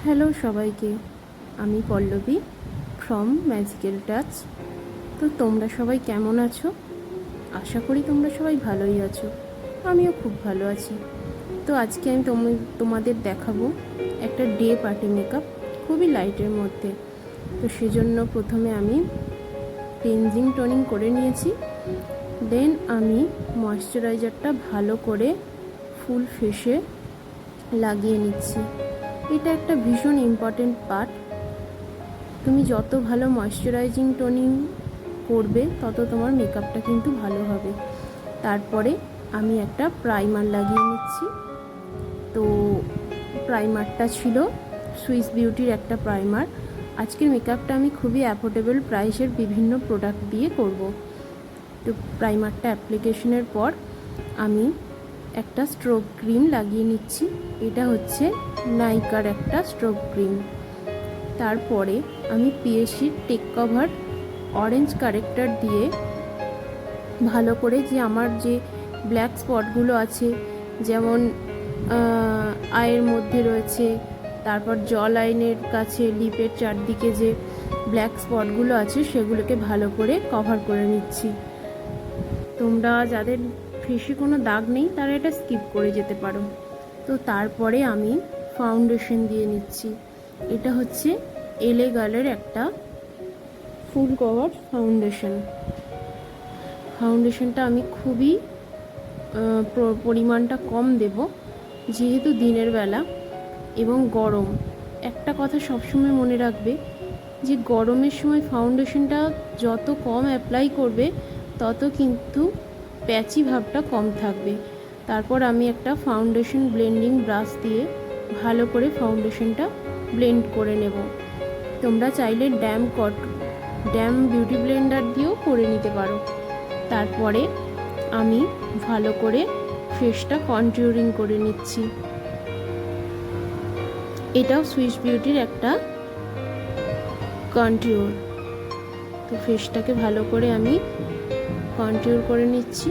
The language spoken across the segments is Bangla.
হ্যালো সবাইকে, আমি পল্লবী ফ্রম ম্যাজিক্যাল টাচ। তো তোমরা সবাই কেমন আছো? আশা করি তোমরা সবাই ভালোই আছো। আমিও খুব ভালো আছি। তো আজকে আমি তোমাদের দেখাবো একটা ডে পার্টি মেকআপ, খুবই লাইটের মধ্যে। তো সেজন্য প্রথমে আমি ক্লিনজিং টোনিং করে নিয়েছি। দেন আমি ময়শ্চারাইজারটা ভালো করে ফুল ফেসে লাগিয়ে নিচ্ছি। এটা একটা ভীষণ ইম্পর্টেন্ট পার্ট। তুমি যত ভালো ময়শ্চারাইজিং টোনিং করবে তত তোমার মেকআপটা কিন্তু ভালো হবে। তারপরে আমি একটা প্রাইমার লাগিয়ে নিচ্ছি। তো প্রাইমারটা ছিল সুইস বিউটির একটা প্রাইমার। আজকের মেকআপটা আমি খুবই অ্যাফোর্ডেবল প্রাইসের বিভিন্ন প্রোডাক্ট দিয়ে করব। তো প্রাইমারটা অ্যাপ্লিকেশনের পর আমি একটা স্ট্রোক ক্রিম লাগিয়ে নিচ্ছি। এটা হচ্ছে নাইকার একটা স্ট্রোক ক্রিম। তারপরে আমি পিএসসির টেক কভার অরেঞ্জ কারেক্টার দিয়ে ভালো করে যে আমার যে ব্ল্যাক স্পটগুলো আছে, যেমন আয়ের মধ্যে রয়েছে, তারপর জ লাইনের কাছে লিপের চারদিকে যে ব্ল্যাক স্পটগুলো আছে সেগুলোকে ভালো করে কভার করে নিচ্ছি। তোমরা যাদের ফেসে কোনো দাগ নেই তারা এটা স্কিপ করে যেতে পারো। তো তারপরে আমি ফাউন্ডেশন দিয়ে নিচ্ছি। এটা হচ্ছে এলে গার্লের একটা ফুল কভার ফাউন্ডেশনটা আমি খুবই পরিমাণটা কম দেব, যেহেতু দিনের বেলা এবং গরম। একটা কথা সবসময় মনে রাখবে যে গরমের সময় ফাউন্ডেশনটা যত কম অ্যাপ্লাই করবে তত কিন্তু প্যাচি ভাবটা কম থাকবে। তারপর আমি একটা ফাউন্ডেশন ব্লেন্ডিং ব্রাশ দিয়ে ভালো করে ফাউন্ডেশনটা ব্লেন্ড করে নেব। তোমরা চাইলে ড্যাম বিউটি ব্লেন্ডার দিয়েও করে নিতে পারো। তারপরে আমি ভালো করে ফেসটা কন্ট্যুরিং করে নিচ্ছি। এটাও সুইস বিউটির একটা কন্ট্যুর। তো ফেসটাকে ভালো করে আমি কন্ট্যুর করে নিচ্ছি।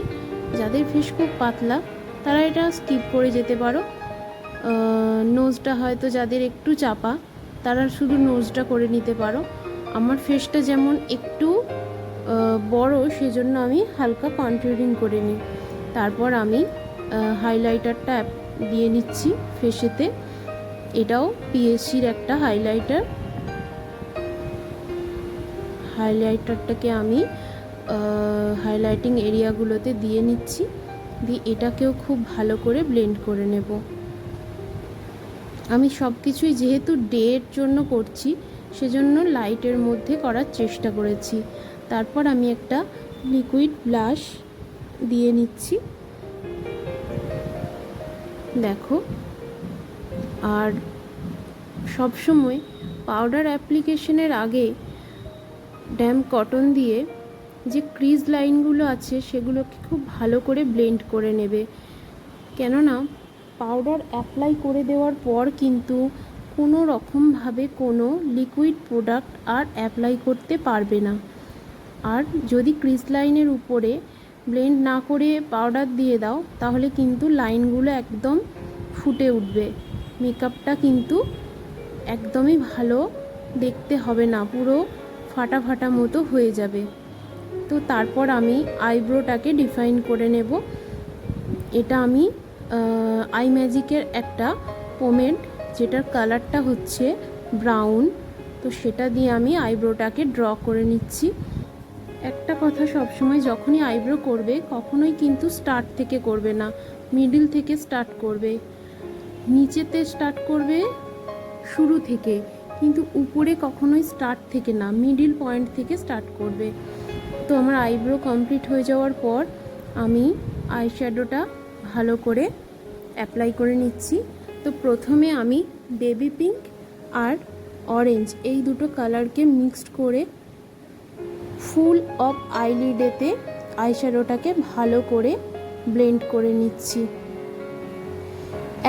যাদের ফেস খুব পাতলা তারা এটা স্কিপ করে যেতে পারো। নোজটা হয়তো যাদের একটু চাপা তারা শুধু নোজটা করে নিতে পারো। আমার ফেসটা যেমন একটু বড়, সেজন্য আমি হালকা কন্ট্যুরিং করে নিই। তারপর আমি হাইলাইটারটা দিয়ে নিচ্ছি ফেসেতে। এটাও পিএসসির একটা হাইলাইটারটাকে আমি হাইলাইটিং এরিয়াগুলোতে দিয়ে নিচ্ছি। দিয়ে এটাকেও খুব ভালো করে ব্লেন্ড করে নেব। আমি সব কিছুই যেহেতু ডের জন্য করছি সেজন্য লাইটের মধ্যে করার চেষ্টা করেছি। তারপর আমি একটা লিকুইড ব্লাশ দিয়ে নিচ্ছি, দেখো। আর সবসময় পাউডার অ্যাপ্লিকেশনের আগে ড্যাম কটন দিয়ে যে ক্রিজ লাইনগুলো আছে সেগুলোকে খুব ভালো করে ব্লেন্ড করে নেবে। কেননা পাউডার অ্যাপ্লাই করে দেওয়ার পর কিন্তু কোনো রকমভাবে কোনো লিকুইড প্রোডাক্ট আর অ্যাপ্লাই করতে পারবে না। আর যদি ক্রিজ লাইনের উপরে ব্লেন্ড না করে পাউডার দিয়ে দাও তাহলে কিন্তু লাইনগুলো একদম ফুটে উঠবে। মেকআপটা কিন্তু একদমই ভালো দেখতে হবে না, পুরো ফাটা ফাটা মতো হয়ে যাবে। তো তারপর আমি আইব্রোটাকে ডিফাইন করে নেব। এটা আমি আই ম্যাজিকের একটা পোমেড, যেটার কালারটা হচ্ছে ব্রাউন। তো সেটা দিয়ে আমি আইব্রোটাকে ড্র করে নিচ্ছি। একটা কথা সবসময় যখনই আইব্রো করবে কখনোই কিন্তু স্টার্ট থেকে করবে না, মিডিল থেকে স্টার্ট করবে। নিচেতে স্টার্ট করবে শুরু থেকে, কিন্তু উপরে কখনোই স্টার্ট থেকে না, মিডিল পয়েন্ট থেকে স্টার্ট করবে। তো আমার আইব্রো কমপ্লিট হয়ে যাওয়ার পর আমি আইশ্যাডোটা ভালো করে অ্যাপ্লাই করে নিচ্ছি। তো প্রথমে আমি বেবি পিঙ্ক আর অরেঞ্জ এই দুটো কালারকে মিক্সড করে ফুল অফ আইলিডেতে আইশ্যাডোটাকে ভালো করে ব্লেন্ড করে নিচ্ছি।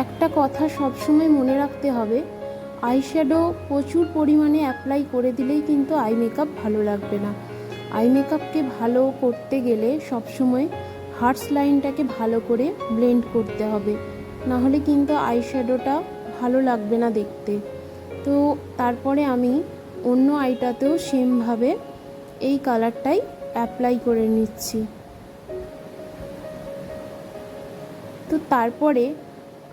একটা কথা সবসময় মনে রাখতে হবে, আইশ্যাডো প্রচুর পরিমাণে অ্যাপ্লাই করে দিলেই কিন্তু আই মেকআপ ভালো লাগবে না। আই মেকআপকে ভালো করতে গেলে সবসময় হার্টস লাইনটাকে ভালো করে ব্লেন্ড করতে হবে, নাহলে কিন্তু আইশ্যাডোটা ভালো লাগবে না দেখতে। তো তারপরে আমি অন্য আইটাতেও সেমভাবে এই কালারটাই অ্যাপ্লাই করে নিচ্ছি। তো তারপরে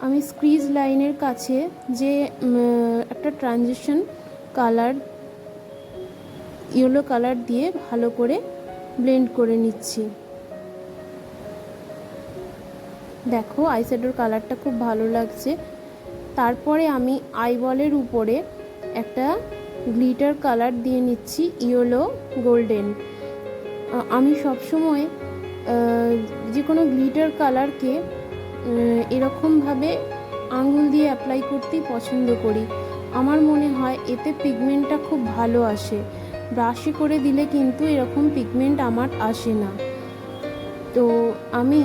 আমি স্ক্রিজ লাইনের কাছে যে একটা ট্রানজিশন কালার ইয়েলো কালার দিয়ে ভালো করে ব্লেন্ড করে নিচ্ছি। দেখো আইশ্যাডোর কালারটা খুব ভালো লাগছে। তারপরে আমি আইবলের উপরে একটা গ্লিটার কালার দিয়ে নিচ্ছি, ইয়েলো গোল্ডেন। আমি সবসময় যে কোনো গ্লিটার কালারকে এরকমভাবে আঙুল দিয়ে অ্যাপ্লাই করতেই পছন্দ করি। আমার মনে হয় এতে পিগমেন্টটা খুব ভালো আসে। ব্রাশে করে দিলে কিন্তু এরকম পিগমেন্ট আমার আসে না। তো আমি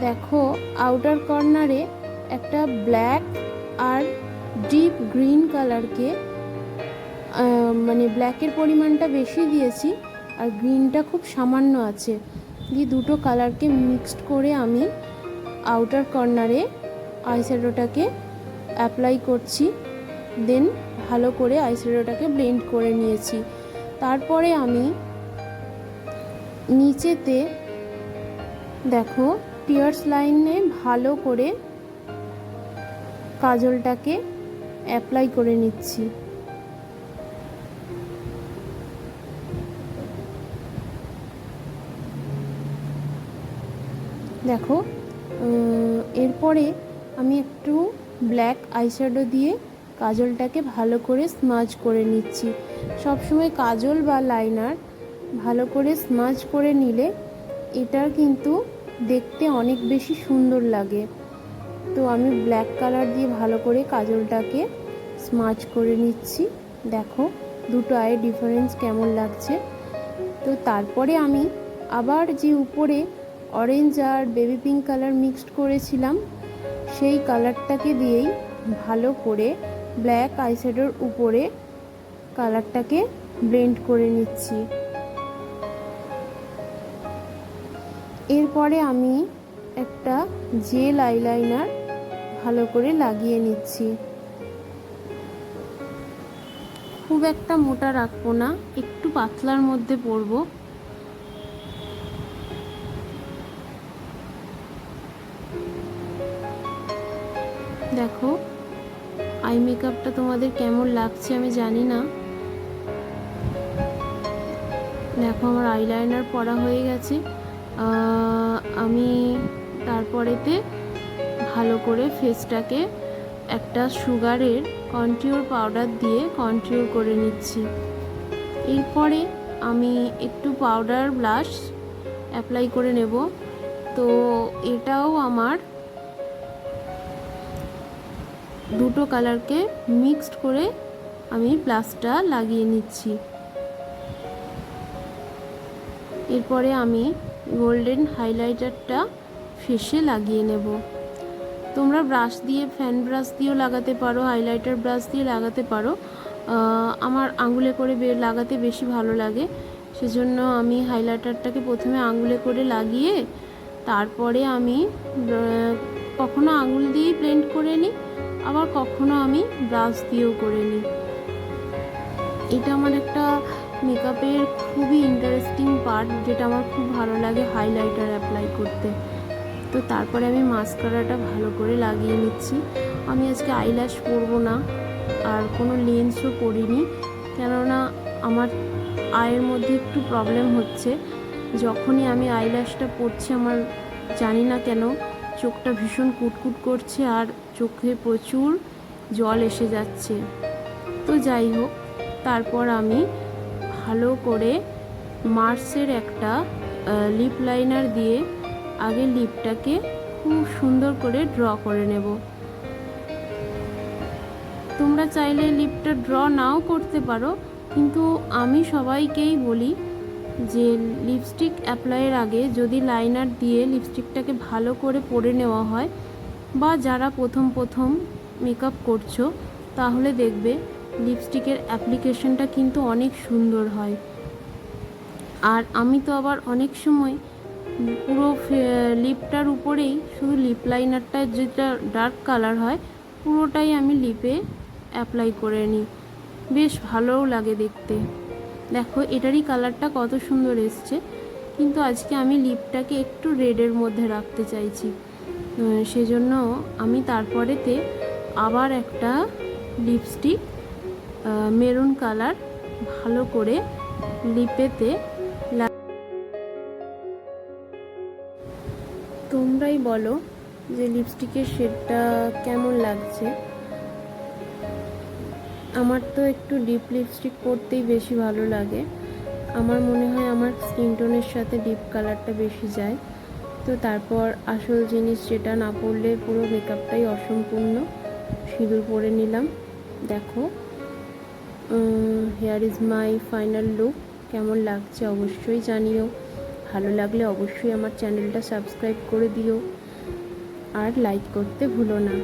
দেখো আউটার কর্নারে একটা ব্ল্যাক আর ডিপ গ্রিন কালারকে মানে ব্ল্যাকের পরিমাণটা বেশি দিয়েছি আর গ্রিনটা খুব সামান্য আছে, দিয়ে দুটো কালারকে মিক্সড করে আমি আউটার কর্নারে আইশ্যাডোটাকে অ্যাপ্লাই করছি। দেন ভালো করে আইশ্যাডোটাকে ব্লেন্ড করে নিয়েছি। তারপরে আমি নিচেতে দেখো পিয়ার্স লাইনে ভালো করে কাজলটাকে অ্যাপ্লাই করে নিচ্ছি। দেখো এরপরে আমি একটু ব্ল্যাক আইশ্যাডো দিয়ে কাজলটাকে ভালো করে স্মাজ করে নিচ্ছি। সবসময় কাজল বা লাইনার ভালো করে স্মাজ করে নিলে এটা কিন্তু দেখতে অনেক বেশি সুন্দর লাগে। তো আমি ব্ল্যাক কালার দিয়ে ভালো করে কাজলটাকে স্মাজ করে নিচ্ছি। দেখো দুটো আয়ের ডিফারেন্স কেমন লাগছে। তো তারপরে আমি আবার যে উপরে অরেঞ্জ আর বেবি পিঙ্ক কালার মিক্সড করেছিলাম সেই কালারটাকে দিয়েই ভালো করে ব্ল্যাক আইশ্যাডোর উপরে কালারটাকে ব্লেন্ড করে নিচ্ছি। এরপরে আমি একটা জেল আইলাইনার ভালো করে লাগিয়ে নিচ্ছি। খুব একটা মোটা রাখবো না, একটু পাতলার মধ্যে পরবো। দেখো আই মেকআপটা তোমাদের কেমন লাগছে আমি জানি না। দেখো আমার আইলাইনার পরা হয়ে গেছে। আমি তারপরেতে ভালো করে ফেসটাকে একটা সুগারের কন্ট্যুর পাউডার দিয়ে কন্ট্যুর করে নিচ্ছি। এরপরে আমি একটু পাউডার ব্লাশ অ্যাপ্লাই করে নেব। তো এটাও আমার দুটো কালারকে মিক্সড করে আমি ব্লাশটা লাগিয়ে নিচ্ছি। এরপরে আমি গোল্ডেন হাইলাইটারটা ফেসে লাগিয়ে নেব। তোমরা ব্রাশ দিয়ে ফ্যান ব্রাশ দিয়েও লাগাতে পারো, হাইলাইটার ব্রাশ দিয়ে লাগাতে পারো। আমার আঙুলে করে লাগাতে বেশি ভালো লাগে, সেজন্য আমি হাইলাইটারটাকে প্রথমে আঙুলে করে লাগিয়ে তারপরে আমি কখনো আঙুল দিয়েই ব্লেন্ড করে নিই, আবার কখনো আমি ব্রাশ দিয়েও করে নিই। এটা আমার একটা মেকআপের খুবই ইন্টারেস্টিং পার্ট, যেটা আমার খুব ভালো লাগে হাইলাইটার অ্যাপ্লাই করতে। তো তারপরে আমি মাস্কারাটা ভালো করে লাগিয়ে নিচ্ছি। আমি আজকে আইল্যাশ পরবো না আর কোনো লেন্সও পরিনি, কেননা আমার আয়ের মধ্যে একটু প্রবলেম হচ্ছে। যখনই আমি আইল্যাশটা পরছি আমার জানি না কেন চোখটা ভীষণ কুটকুট করছে আর চোখে প্রচুর জল এসে যাচ্ছে। তো যাই হোক, তারপর আমি ভালো করে মার্সের একটা লিপ লাইনার দিয়ে আগে লিপটাকে খুব সুন্দর করে ড্র করে নেব। তোমরা চাইলে লিপটা ড্র নাও করতে পারো, কিন্তু আমি সবাইকেই বলি যে লিপস্টিক অ্যাপ্লাইয়ের আগে যদি লাইনার দিয়ে লিপস্টিকটাকে ভালো করে পরে নেওয়া হয়, বা যারা প্রথম মেকআপ করছো তাহলে দেখবে লিপস্টিকের অ্যাপ্লিকেশনটা কিন্তু অনেক সুন্দর হয়। আর আমি তো আবার অনেক সময় পুরো লিপটার উপরেই শুধু লিপ লাইনারটা যেটা ডার্ক কালার হয় পুরোটাই আমি লিপে অ্যাপ্লাই করে নিই, বেশ ভালোও লাগে দেখতে। দেখো এটারই কালারটা কত সুন্দর এসছে, কিন্তু আজকে আমি লিপটাকে একটু রেডের মধ্যে রাখতে চাইছি, সেজন্য আমি তারপরেতে আবার একটা লিপস্টিক মেরুন কালার ভালো করে লিপেতে তোমরাই বলো যে লিপস্টিকের শেডটা কেমন লাগছে। আমার তো একটু ডিপ লিপস্টিক পরতেই বেশি ভালো লাগে, আমার মনে হয় আমার স্কিন টোনের সাথে ডিপ কালারটা বেশি যায়। তো তারপর আসল জিনিস, যেটা না পরলে পুরো মেকআপটাই অসম্পূর্ণ, সিঁদুর পরে নিলাম। দেখো hair is my final look. কেমন লাগছে অবশ্যই জানিও, ভালো লাগলে অবশ্যই আমার চ্যানেলটা সাবস্ক্রাইব করে দিও আর লাইক করতে ভুলো না।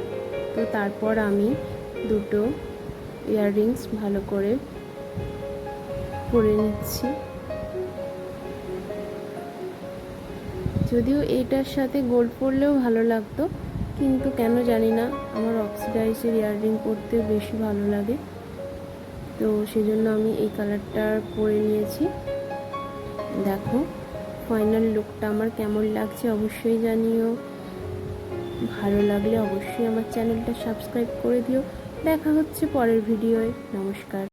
তো তারপর আমি দুটো ইয়াররিংস ভালো করে পরে নিচ্ছি। যদিও এইটার সাথে গোল্ড পরলেও ভালো লাগতো, কিন্তু কেন জানি না আমার অক্সিডাইজের ইয়াররিং পরতে বেশি ভালো লাগে, তো সেজন্য আমি এই কালারটা পরে নিয়েছি। দেখো ফাইনাল লুকটা আমার কেমন লাগছে অবশ্যই জানিও, ভালো লাগলে অবশ্যই আমার চ্যানেলটা সাবস্ক্রাইব করে দিও। দেখা হচ্ছে পরের ভিডিওয়। নমস্কার।